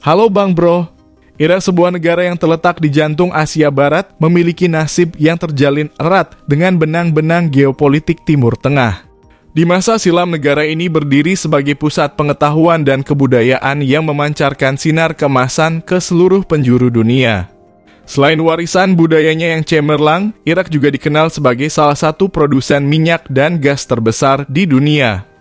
Halo Bang Bro. Irak, sebuah negara yang terletak di jantung Asia Barat, memiliki nasib yang terjalin erat dengan benang-benang geopolitik Timur Tengah. Di masa silam, negara ini berdiri sebagai pusat pengetahuan dan kebudayaan yang memancarkan sinar keemasan ke seluruh penjuru dunia. Selain warisan budayanya yang cemerlang, Irak juga dikenal sebagai salah satu produsen minyak dan gas terbesar di dunia.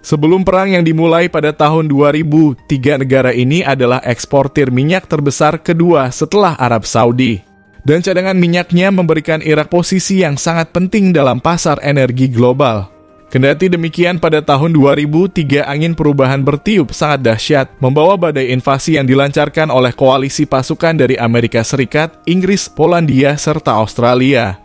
Sebelum perang yang dimulai pada tahun 2000, tiga negara ini adalah eksportir minyak terbesar kedua setelah Arab Saudi. Dan cadangan minyaknya memberikan Irak posisi yang sangat penting dalam pasar energi global. Kendati demikian, pada tahun 2003 angin perubahan bertiup sangat dahsyat, membawa badai invasi yang dilancarkan oleh koalisi pasukan dari Amerika Serikat, Inggris, Polandia, serta Australia.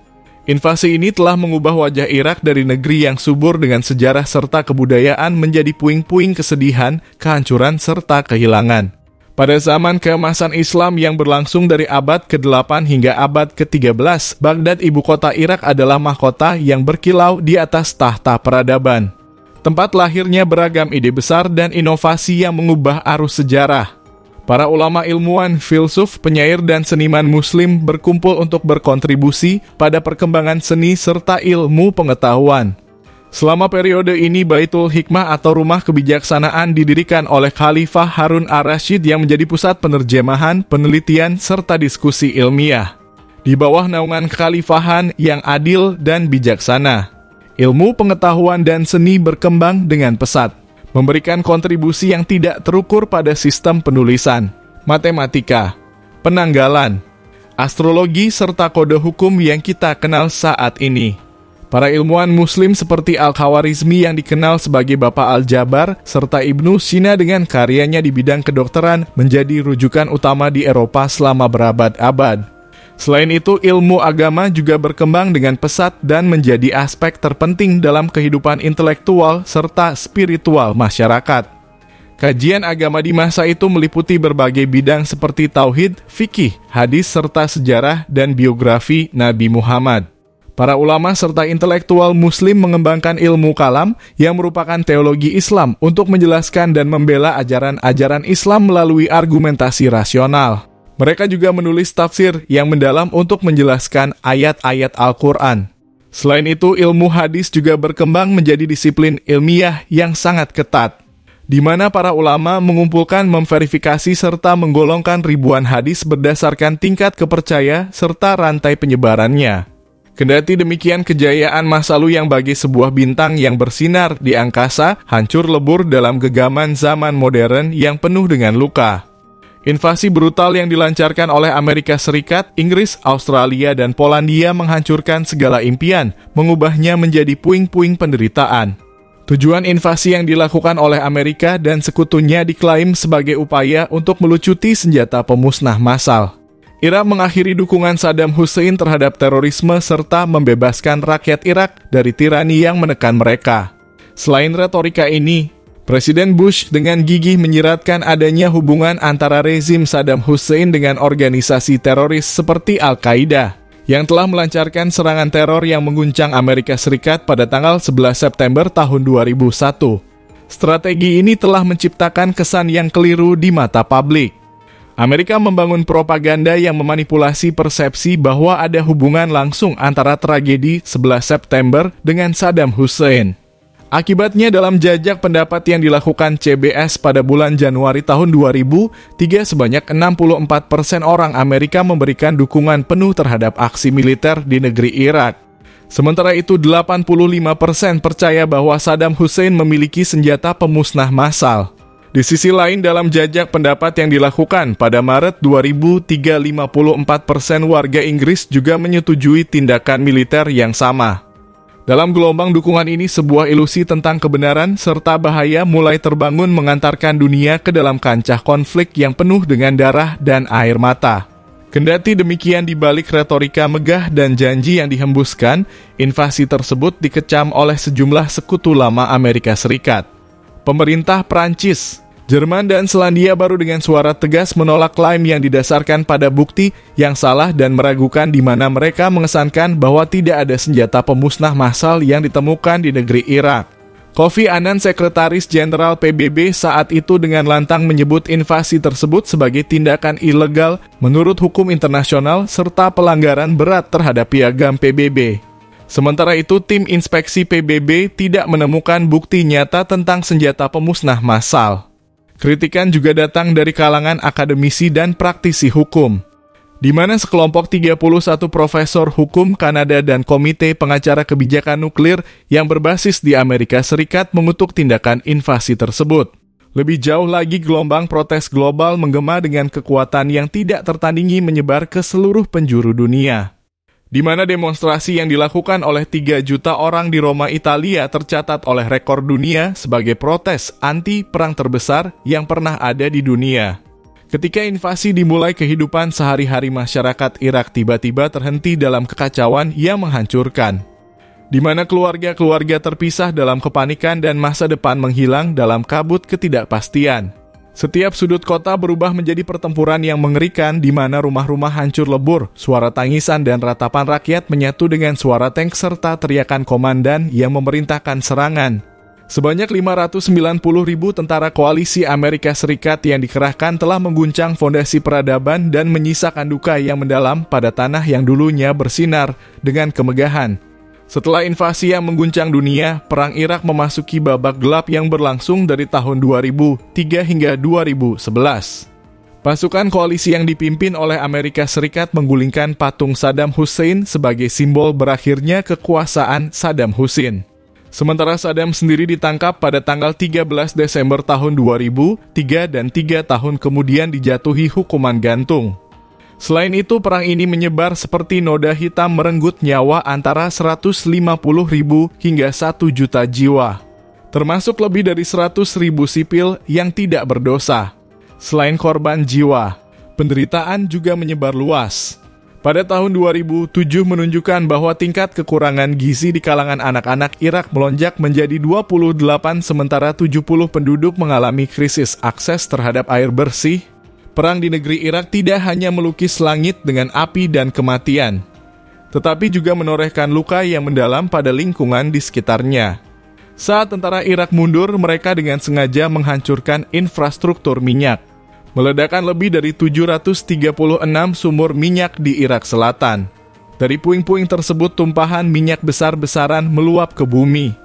Invasi ini telah mengubah wajah Irak dari negeri yang subur dengan sejarah serta kebudayaan menjadi puing-puing kesedihan, kehancuran, serta kehilangan. Pada zaman keemasan Islam yang berlangsung dari abad ke-8 hingga abad ke-13, Baghdad, ibu kota Irak, adalah mahkota yang berkilau di atas tahta peradaban. Tempat lahirnya beragam ide besar dan inovasi yang mengubah arus sejarah. Para ulama, ilmuwan, filsuf, penyair, dan seniman muslim berkumpul untuk berkontribusi pada perkembangan seni serta ilmu pengetahuan. Selama periode ini, Baitul Hikmah atau Rumah Kebijaksanaan didirikan oleh Khalifah Harun ar-Rasyid yang menjadi pusat penerjemahan, penelitian, serta diskusi ilmiah. Di bawah naungan kekhalifahan yang adil dan bijaksana, ilmu pengetahuan dan seni berkembang dengan pesat, memberikan kontribusi yang tidak terukur pada sistem penulisan, matematika, penanggalan, astrologi, serta kode hukum yang kita kenal saat ini. Para ilmuwan muslim seperti Al-Khawarizmi yang dikenal sebagai Bapak Al-Jabar, serta Ibnu Sina dengan karyanya di bidang kedokteran menjadi rujukan utama di Eropa selama berabad-abad. Selain itu, ilmu agama juga berkembang dengan pesat dan menjadi aspek terpenting dalam kehidupan intelektual serta spiritual masyarakat. Kajian agama di masa itu meliputi berbagai bidang seperti tauhid, fikih, hadis, serta sejarah dan biografi Nabi Muhammad. Para ulama serta intelektual muslim mengembangkan ilmu kalam yang merupakan teologi Islam untuk menjelaskan dan membela ajaran-ajaran Islam melalui argumentasi rasional. Mereka juga menulis tafsir yang mendalam untuk menjelaskan ayat-ayat Al-Quran. Selain itu, ilmu hadis juga berkembang menjadi disiplin ilmiah yang sangat ketat, di mana para ulama mengumpulkan, memverifikasi, serta menggolongkan ribuan hadis berdasarkan tingkat kepercaya serta rantai penyebarannya. Kendati demikian, kejayaan masa lalu yang bagi sebuah bintang yang bersinar di angkasa hancur lebur dalam genggaman zaman modern yang penuh dengan luka. Invasi brutal yang dilancarkan oleh Amerika Serikat, Inggris, Australia, dan Polandia menghancurkan segala impian, mengubahnya menjadi puing-puing penderitaan. Tujuan invasi yang dilakukan oleh Amerika dan sekutunya diklaim sebagai upaya untuk melucuti senjata pemusnah massal. Irak mengakhiri dukungan Saddam Hussein terhadap terorisme serta membebaskan rakyat Irak dari tirani yang menekan mereka. Selain retorika ini, Presiden Bush dengan gigih menyiratkan adanya hubungan antara rezim Saddam Hussein dengan organisasi teroris seperti Al-Qaeda yang telah melancarkan serangan teror yang mengguncang Amerika Serikat pada tanggal 11 September tahun 2001. Strategi ini telah menciptakan kesan yang keliru di mata publik. Amerika membangun propaganda yang memanipulasi persepsi bahwa ada hubungan langsung antara tragedi 11 September dengan Saddam Hussein. Akibatnya, dalam jajak pendapat yang dilakukan CBS pada bulan Januari tahun 2003, sebanyak 64% orang Amerika memberikan dukungan penuh terhadap aksi militer di negeri Irak. Sementara itu, 85% percaya bahwa Saddam Hussein memiliki senjata pemusnah massal. Di sisi lain, dalam jajak pendapat yang dilakukan pada Maret 2003, 54% warga Inggris juga menyetujui tindakan militer yang sama. Dalam gelombang dukungan ini, sebuah ilusi tentang kebenaran serta bahaya mulai terbangun mengantarkan dunia ke dalam kancah konflik yang penuh dengan darah dan air mata. Kendati demikian, di balik retorika megah dan janji yang dihembuskan, invasi tersebut dikecam oleh sejumlah sekutu lama Amerika Serikat. Pemerintah Prancis, Jerman, dan Selandia Baru dengan suara tegas menolak klaim yang didasarkan pada bukti yang salah dan meragukan, di mana mereka mengesankan bahwa tidak ada senjata pemusnah massal yang ditemukan di negeri Irak. Kofi Annan, Sekretaris Jenderal PBB saat itu dengan lantang menyebut invasi tersebut sebagai tindakan ilegal menurut hukum internasional serta pelanggaran berat terhadap piagam PBB. Sementara itu, tim inspeksi PBB tidak menemukan bukti nyata tentang senjata pemusnah massal. Kritikan juga datang dari kalangan akademisi dan praktisi hukum, di mana sekelompok 31 profesor hukum Kanada dan Komite Pengacara Kebijakan Nuklir yang berbasis di Amerika Serikat mengutuk tindakan invasi tersebut. Lebih jauh lagi, gelombang protes global menggema dengan kekuatan yang tidak tertandingi menyebar ke seluruh penjuru dunia, di mana demonstrasi yang dilakukan oleh 3 juta orang di Roma, Italia tercatat oleh rekor dunia sebagai protes anti perang terbesar yang pernah ada di dunia. Ketika invasi dimulai, kehidupan sehari-hari masyarakat Irak tiba-tiba terhenti dalam kekacauan yang menghancurkan, di mana keluarga-keluarga terpisah dalam kepanikan dan masa depan menghilang dalam kabut ketidakpastian. Setiap sudut kota berubah menjadi pertempuran yang mengerikan, di mana rumah-rumah hancur lebur, suara tangisan dan ratapan rakyat menyatu dengan suara tank serta teriakan komandan yang memerintahkan serangan. Sebanyak 590.000 tentara koalisi Amerika Serikat yang dikerahkan telah mengguncang fondasi peradaban dan menyisakan duka yang mendalam pada tanah yang dulunya bersinar dengan kemegahan. Setelah invasi yang mengguncang dunia, Perang Irak memasuki babak gelap yang berlangsung dari tahun 2003 hingga 2011. Pasukan koalisi yang dipimpin oleh Amerika Serikat menggulingkan patung Saddam Hussein sebagai simbol berakhirnya kekuasaan Saddam Hussein. Sementara Saddam sendiri ditangkap pada tanggal 13 Desember tahun 2003 dan 3 tahun kemudian dijatuhi hukuman gantung. Selain itu, perang ini menyebar seperti noda hitam merenggut nyawa antara 150.000 hingga 1 juta jiwa, termasuk lebih dari 100.000 sipil yang tidak berdosa. Selain korban jiwa, penderitaan juga menyebar luas. Pada tahun 2007 menunjukkan bahwa tingkat kekurangan gizi di kalangan anak-anak Irak melonjak menjadi 28, sementara 70 penduduk mengalami krisis akses terhadap air bersih. Perang di negeri Irak tidak hanya melukis langit dengan api dan kematian, tetapi juga menorehkan luka yang mendalam pada lingkungan di sekitarnya. Saat tentara Irak mundur, mereka dengan sengaja menghancurkan infrastruktur minyak, meledakkan lebih dari 736 sumur minyak di Irak Selatan. Dari puing-puing tersebut, tumpahan minyak besar-besaran meluap ke bumi,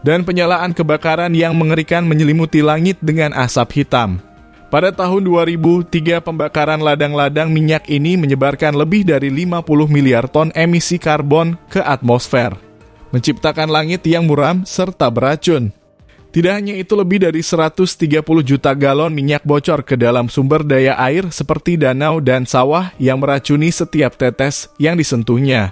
dan penyalaan kebakaran yang mengerikan menyelimuti langit dengan asap hitam. Pada tahun 2003, pembakaran ladang-ladang minyak ini menyebarkan lebih dari 50 miliar ton emisi karbon ke atmosfer, menciptakan langit yang muram serta beracun. Tidak hanya itu, lebih dari 130 juta galon minyak bocor ke dalam sumber daya air seperti danau dan sawah yang meracuni setiap tetes yang disentuhnya.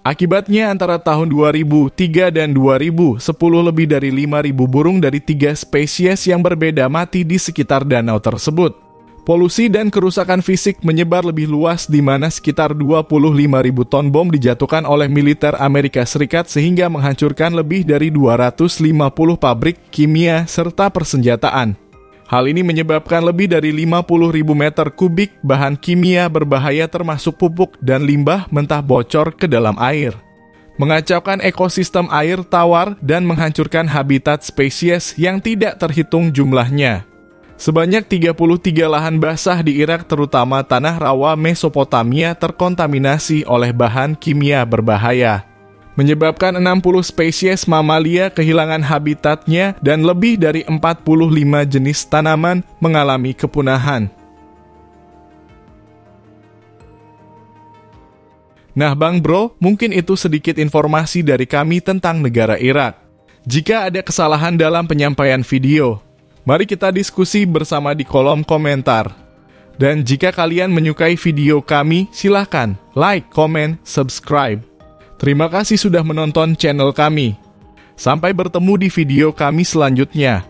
Akibatnya, antara tahun 2003 dan 2010 lebih dari 5.000 burung dari 3 spesies yang berbeda mati di sekitar danau tersebut. Polusi dan kerusakan fisik menyebar lebih luas, di mana sekitar 25.000 ton bom dijatuhkan oleh militer Amerika Serikat sehingga menghancurkan lebih dari 250 pabrik kimia serta persenjataan. Hal ini menyebabkan lebih dari 50.000 meter kubik bahan kimia berbahaya termasuk pupuk dan limbah mentah bocor ke dalam air, mengacaukan ekosistem air tawar dan menghancurkan habitat spesies yang tidak terhitung jumlahnya. Sebanyak 33 lahan basah di Irak, terutama tanah rawa Mesopotamia, terkontaminasi oleh bahan kimia berbahaya, menyebabkan 60 spesies mamalia kehilangan habitatnya dan lebih dari 45 jenis tanaman mengalami kepunahan. Nah Bang Bro, mungkin itu sedikit informasi dari kami tentang negara Irak. Jika ada kesalahan dalam penyampaian video, mari kita diskusi bersama di kolom komentar. Dan jika kalian menyukai video kami, silahkan like, komen, subscribe. Terima kasih sudah menonton channel kami. Sampai bertemu di video kami selanjutnya.